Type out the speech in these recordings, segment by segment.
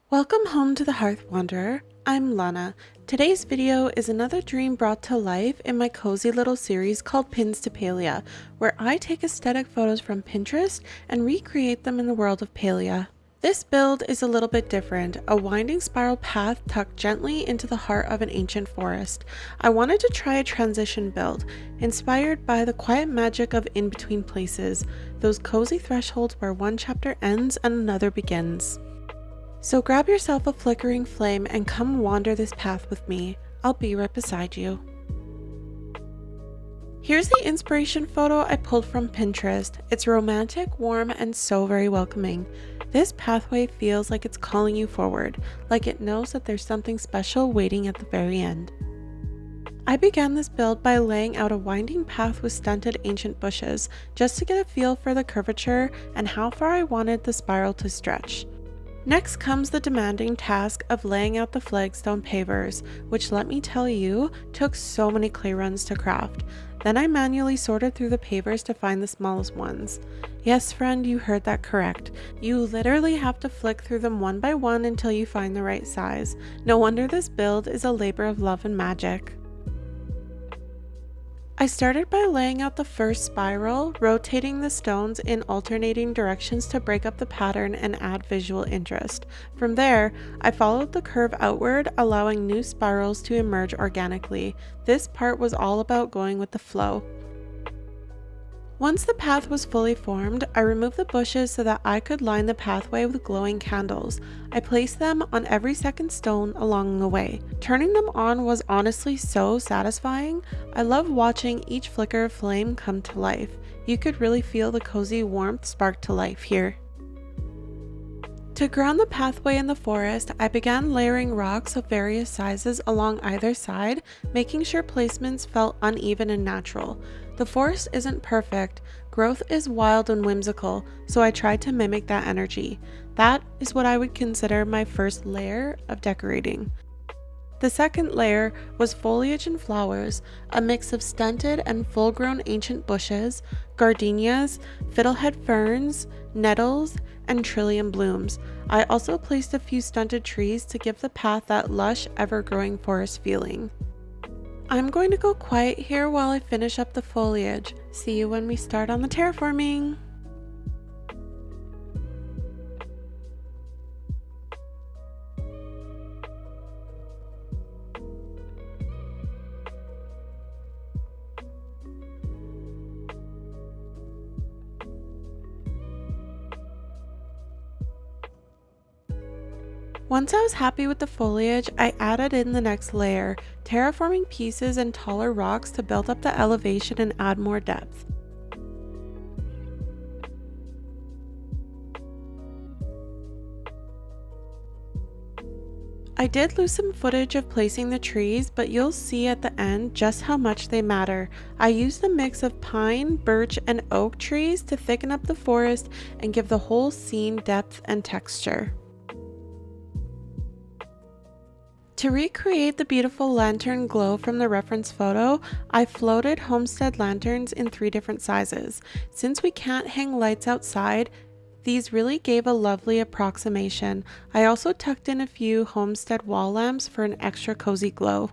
Welcome home to the Hearth Wanderer. I'm Lana. Today's video is another dream brought to life in my cozy little series called Pins to Palia, where I take aesthetic photos from Pinterest and recreate them in the world of Palia. This build is a little bit different, a winding spiral path tucked gently into the heart of an ancient forest. I wanted to try a transition build, inspired by the quiet magic of in-between places, those cozy thresholds where one chapter ends and another begins. So grab yourself a flickering flame and come wander this path with me. I'll be right beside you. Here's the inspiration photo I pulled from Pinterest. It's romantic, warm, and so very welcoming. This pathway feels like it's calling you forward, like it knows that there's something special waiting at the very end. I began this build by laying out a winding path with stunted ancient bushes, just to get a feel for the curvature and how far I wanted the spiral to stretch. Next comes the demanding task of laying out the flagstone pavers, which, let me tell you, took so many clay runs to craft. Then I manually sorted through the pavers to find the smallest ones. Yes, friend, you heard that correct. You literally have to flick through them one by one until you find the right size. No wonder this build is a labor of love and magic. I started by laying out the first spiral, rotating the stones in alternating directions to break up the pattern and add visual interest. From there, I followed the curve outward, allowing new spirals to emerge organically. This part was all about going with the flow. Once the path was fully formed, I removed the bushes so that I could line the pathway with glowing candles. I placed them on every second stone along the way. Turning them on was honestly so satisfying. I love watching each flicker of flame come to life. You could really feel the cozy warmth spark to life here. To ground the pathway in the forest, I began layering rocks of various sizes along either side, making sure placements felt uneven and natural. The forest isn't perfect, growth is wild and whimsical, so I tried to mimic that energy. That is what I would consider my first layer of decorating. The second layer was foliage and flowers, a mix of stunted and full-grown ancient bushes, gardenias, fiddlehead ferns, nettles, and trillium blooms. I also placed a few stunted trees to give the path that lush, ever-growing forest feeling. I'm going to go quiet here while I finish up the foliage. See you when we start on the terraforming. Once I was happy with the foliage, I added in the next layer, terraforming pieces and taller rocks to build up the elevation and add more depth. I did lose some footage of placing the trees, but you'll see at the end just how much they matter. I used a mix of pine, birch, and oak trees to thicken up the forest and give the whole scene depth and texture. To recreate the beautiful lantern glow from the reference photo, I floated homestead lanterns in 3 different sizes. Since we can't hang lights outside, these really gave a lovely approximation. I also tucked in a few homestead wall lamps for an extra cozy glow.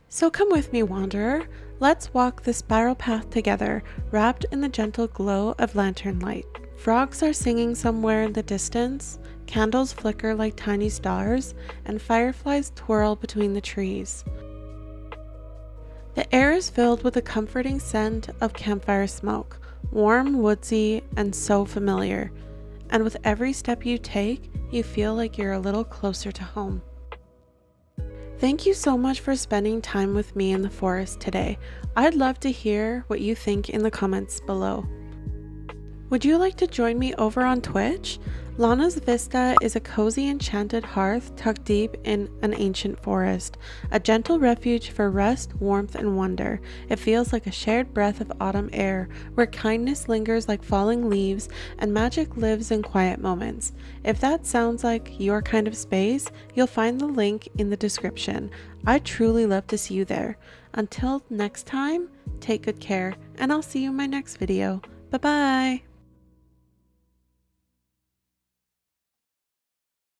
So come with me, wanderer. Let's walk the spiral path together, wrapped in the gentle glow of lantern light. Frogs are singing somewhere in the distance, candles flicker like tiny stars, and fireflies twirl between the trees. The air is filled with a comforting scent of campfire smoke, warm, woodsy, and so familiar. And with every step you take, you feel like you're a little closer to home. Thank you so much for spending time with me in the forest today. I'd love to hear what you think in the comments below. Would you like to join me over on Twitch? Lana's Vista is a cozy enchanted hearth tucked deep in an ancient forest, a gentle refuge for rest, warmth, and wonder. It feels like a shared breath of autumn air, where kindness lingers like falling leaves and magic lives in quiet moments. If that sounds like your kind of space, you'll find the link in the description. I'd truly love to see you there. Until next time, take good care, and I'll see you in my next video. Bye-bye!